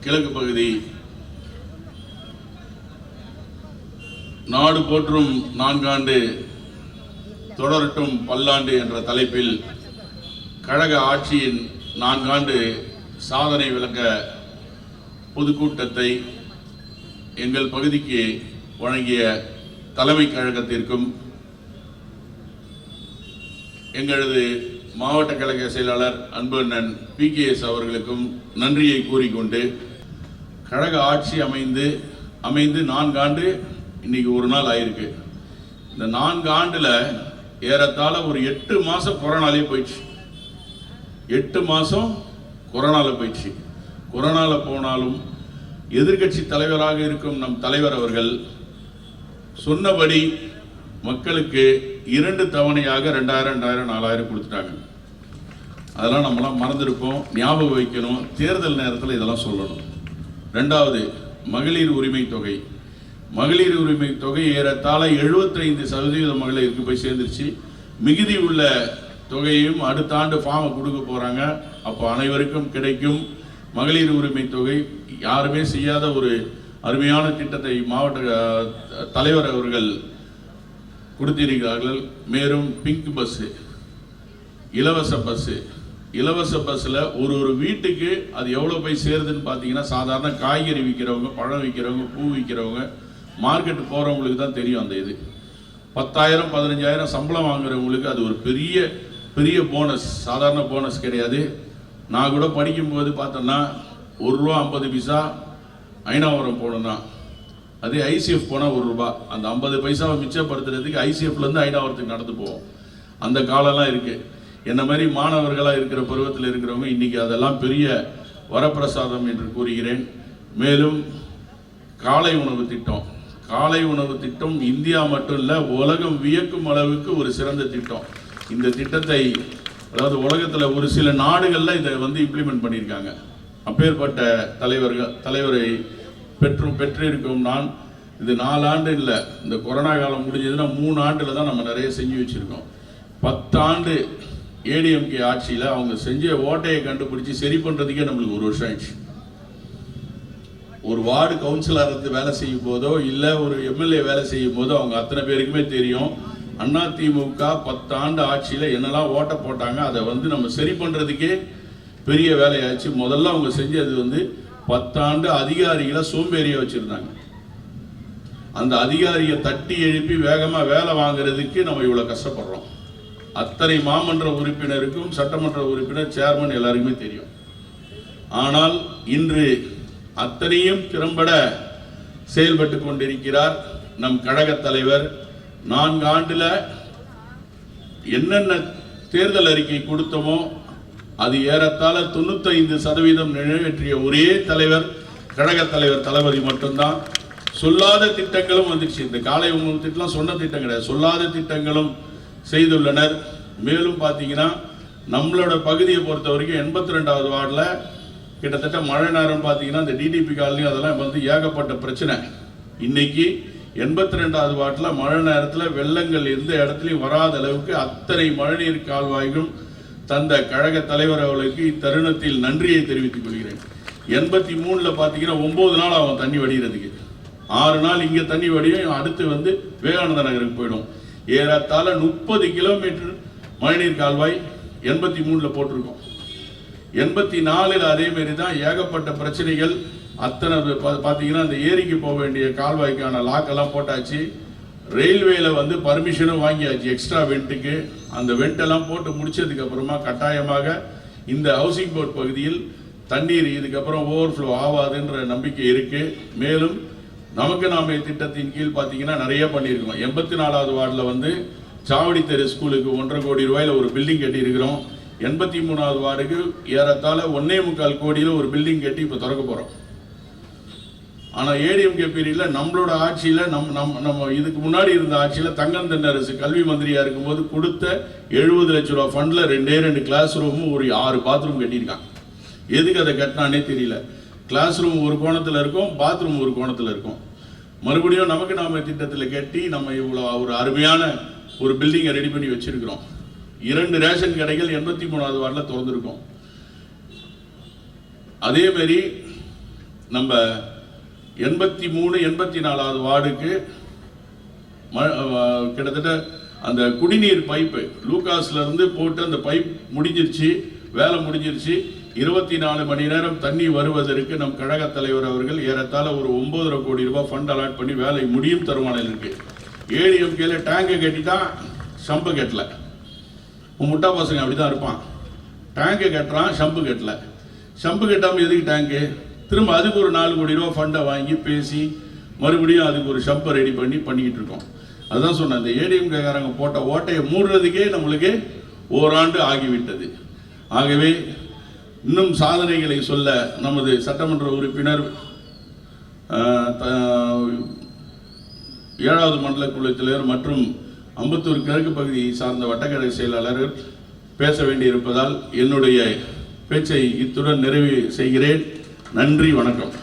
கிழக்கு பகுதி நாடு போற்றும் 4 ஆண்டு தொடரட்டும் பல்லாண்டு என்ற தலைப்பில் கழக ஆட்சியின் 4 ஆண்டு சாதனை விளக்க பொதுக்கூட்டத்தை எங்கள் பகுதிக்கு வழங்கிய தலைமை கழகத்திற்கும் எங்களது மாவட்ட கழக செயலாளர் அன்பண்ணன் PKS அவர்களுக்கும் நன்றியை கூறிக்கொண்டு, கழக ஆட்சி அமைந்து 4 ஆண்டு இன்னைக்கு ஒரு நாள் ஆயிருக்கு. இந்த 4 ஆண்டுல ஏறத்தாழ ஒரு 8 மாசம் கொரோனாலே போயிடுச்சு. 8 மாசம் கொரோனால போயிடுச்சு. கொரோனால போனாலும் எதிர்கட்சி தலைவராக இருக்கும் நம் தலைவர் அவர்கள் சொன்னபடி மக்களுக்கு 2 தவணையாக 2000 4000 கொடுத்துட்டாங்க. அதெல்லாம் நம்மளாம் மறந்துருப்போம், ஞாபகம் வைக்கணும். தேர்தல் நேரத்தில் இதெல்லாம் சொல்லணும். 2வது மகளிர் உரிமை தொகை. மகளிர் உரிமை தொகை ஏறத்தாழ 75% மகளிருக்கு போய் சேர்ந்துருச்சு. மிகுதி உள்ள தொகையும் அடுத்த ஆண்டு ஃபார்மை கொடுக்க போறாங்க. அப்போ அனைவருக்கும் கிடைக்கும் மகளிர் உரிமை தொகை. யாருமே செய்யாத ஒரு அருமையான திட்டத்தை மாவட்ட தலைவர் அவர்கள் கொடுத்திருக்கிறார்கள். மேலும் பிங்க் பஸ், இலவச பஸ். இலவச பஸ்ஸில் ஒரு வீட்டுக்கு அது எவ்வளோ போய் சேருதுன்னு பார்த்தீங்கன்னா, சாதாரண காய்கறி விற்கிறவங்க, பழம் விற்கிறவங்க, பூ விற்கிறவங்க, மார்க்கெட்டு போகிறவங்களுக்கு தான் தெரியும். அந்த இது 10,000 15,000 சம்பளம் வாங்குறவங்களுக்கு அது ஒரு பெரிய போனஸ், சாதாரண போனஸ் கிடையாது. நான் கூட படிக்கும்போது பார்த்தோன்னா ₹1.50 ஐநாவரம் போனோன்னா, அதே ICF போனால் ₹1. அந்த 50 பைசாவை மிச்சப்படுத்துறதுக்கு ICFலேருந்து ஐநாவரத்துக்கு நடந்து போவோம். அந்த காலம்லாம் இருக்குது. என்ன மாதிரி மாணவர்களாக இருக்கிற பருவத்தில் இருக்கிறவங்க இன்றைக்கி அதெல்லாம் பெரிய வரப்பிரசாதம் என்று கூறுகிறேன். மேலும் காலை உணவு திட்டம். காலை உணவு திட்டம் இந்தியா மட்டும் இல்லை, உலகம் வியக்கும் அளவுக்கு ஒரு சிறந்த திட்டம். இந்த திட்டத்தை அதாவது உலகத்தில் ஒரு சில நாடுகளில் இதை இம்ப்ளிமெண்ட் பண்ணியிருக்காங்க. அப்பேற்பட்ட தலைவரை பெற்றிருக்கும் நான். இது 4 ஆண்டு இல்லை, இந்த கொரோனா காலம் முடிஞ்சதுன்னா 3 ஆண்டில் தான் நம்ம நிறைய செஞ்சு வச்சுருக்கோம். 10 ஆண்டு ADMK ஆட்சியில் அவங்க செஞ்ச ஓட்டையை கண்டுபிடிச்சி சரி பண்ணுறதுக்கே நம்மளுக்கு 1 வருஷம் ஆயிடுச்சு. ஒரு வார்டு கவுன்சிலர் வேலை செய்யும் போதோ இல்லை ஒரு MLA வேலை செய்யும் போதோ அவங்க அத்தனை பேருக்குமே தெரியும் அதிமுக 10 ஆண்டு ஆட்சியில் என்னெல்லாம் ஓட்டை போட்டாங்க. அதை நம்ம சரி பண்ணுறதுக்கே பெரிய வேலையாச்சு. முதல்ல அவங்க செஞ்சது 10 ஆண்டு அதிகாரிகளை சோம்பேறியா வச்சிருந்தாங்க. அந்த அதிகாரியை தட்டி எழுப்பி வேகமா வேலை வாங்குறதுக்கு நம்ம இவ்வளவு கஷ்டப்படுறோம். அத்தனை மாமன்ற உறுப்பினருக்கும் சட்டமன்ற உறுப்பினர், சேர்மன் எல்லாருக்குமே தெரியும். ஆனால் இன்று அத்தனையும் திறம்பட செயல்பட்டு கொண்டிருக்கிறார் நம் கழக தலைவர். 4 ஆண்டுல என்னென்ன தேர்தல் அறிக்கை கொடுத்தோமோ அது ஏறத்தாழ 95% நிறைவேற்றிய ஒரே தலைவர் கழக தலைவர் தளபதி மட்டும்தான். சொல்லாத திட்டங்களும் வந்துச்சு. இந்த காலை உணவு திட்டம் சொன்ன திட்டம் கிடையாது, சொல்லாத திட்டங்களும் செய்துள்ளனர். மேலும் பார்த்தீங்கன்னா நம்மளோட பகுதியை பொறுத்த வரைக்கும் 82வது வார்டில் கிட்டத்தட்ட மழை நேரம் பார்த்தீங்கன்னா இந்த DDP காலனி அதெல்லாம் ஏகப்பட்ட பிரச்சனை. இன்னைக்கு 82வது வார்டில் மழை நேரத்தில் வெள்ளங்கள் எந்த இடத்துலையும் வராத அளவுக்கு அத்தனை மழைநீர் கால்வாய்களும் தந்த கழக தலைவர் அவர்களுக்கு இத்தருணத்தில் நன்றியை தெரிவித்துக் கொள்கிறேன். 83ல் பார்த்தீங்கன்னா 9 நாள் ஆகும் தண்ணி வடிகிறதுக்கு. 6 நாள் இங்கே தண்ணி வடியும், அடுத்து விவேகானந்த நகருக்கு போயிடும். ஏறத்தாழ 30 கிலோமீட்டர் மழைநீர் கால்வாய் 83ல் போட்டிருக்கோம். 84ல் அதே மாதிரி தான் ஏகப்பட்ட பிரச்சனைகள். அத்தனை பார்த்தீங்கன்னா அந்த ஏரிக்கு போக வேண்டிய கால்வாய்க்கான லாக்கெல்லாம் போட்டாச்சு. ரயில்வேல பர்மிஷனும் வாங்கியாச்சு எக்ஸ்ட்ரா வெண்ட்டுக்கு. அந்த வெண்டெல்லாம் போட்டு முடிச்சதுக்கு அப்புறமா கட்டாயமாக இந்த ஹவுசிங் போர்ட் பகுதியில் தண்ணீர் இதுக்கப்புறம் ஓவர்ஃப்ளோ ஆகாதுன்ற நம்பிக்கை இருக்கு. மேலும் நமக்கு நாமே திட்டத்தின் கீழ் பார்த்தீங்கன்னா நிறைய பண்ணியிருக்கோம். 84வது வார்டில் சாவடி தெரு ஸ்கூலுக்கு 1.5 கோடி ரூபாயில் ஒரு பில்டிங் கட்டியிருக்கிறோம். 83வது வார்டுக்கு ஏறத்தாழ 1.25 கோடியில் ஒரு பில்டிங் கட்டி இப்போ திறக்க போகிறோம். ஆனால் ADMK பீரியடில் நம்மளோட ஆட்சியில் நம்ம இதுக்கு முன்னாடி இருந்த ஆட்சியில் தங்கம் தென்னரசு கல்வி மந்திரியாக இருக்கும்போது கொடுத்த 70 லட்ச ரூபா ஃபண்டில் 2 கிளாஸ் ரூமும் ஒரு 6 பாத்ரூம் கட்டியிருக்காங்க. எதுக்கு அதை கட்டினானே தெரியல. கிளாஸ் ரூம் ஒரு கோணத்தில் இருக்கும், பாத்ரூம் ஒரு கோணத்தில் இருக்கும். மறுபடியும் நமக்கு நாம திட்டத்தில் கட்டி நம்ம இவ்வளோ ஒரு அருமையான ஒரு பில்டிங்கை ரெடி பண்ணி வச்சிருக்கிறோம். 2 ரேஷன் கடைகள் 83வது வார்டில் திறந்திருக்கோம். அதே மாதிரி நம்ம 83, 84வது வார்டுக்கு கிட்டத்தட்ட அந்த குடிநீர் பைப்பு லூகாஸ்ல இருந்து போட்டு அந்த பைப் முடிஞ்சிருச்சு, வேலை முடிஞ்சிருச்சு. 24 மணி நேரம் தண்ணி வருவதற்கு நம் கழக தலைவர் அவர்கள் ஏறத்தாழ ஒரு 9.5 கோடி ரூபாய் ஃபண்ட் அலாட் பண்ணி வேலை முடியும் தருமானம் இருக்கு. ஏடிஎம்கேல டேங்கை கட்டிட்டான், ஷம்பு கட்டல. முட்டா பசங்க அப்படிதான் இருப்பான். டேங்கை கட்டுறான், ஷம்பு கட்டல. ஷம்பு கட்டாமல் எதுக்கு டேங்கு? திரும்ப அதுக்கு ஒரு 4 கோடி ரூபாய் ஃபண்டை வாங்கி பேசி மறுபடியும் அதுக்கு ஒரு ஷம்பை ரெடி பண்ணிக்கிட்டு இருக்கோம். அதுதான் சொன்னேன், இந்த ஏடிஎம்கேக்காரங்க போட்ட ஓட்டையை மூடுறதுக்கே நம்மளுக்கு ஓராண்டு ஆகிவிட்டது. ஆகவே இன்னும் சாதனைகளை சொல்ல நமது சட்டமன்ற உறுப்பினர் 7வது மண்டல குழு தலைவர் மற்றும் அம்பத்தூர் கிழக்கு பகுதியை சார்ந்த வட்டக்கழக செயலாளர்கள் பேச வேண்டியிருப்பதால் என்னுடைய பேச்சை இத்துடன் நிறைவு செய்கிறேன். நன்றி, வணக்கம்.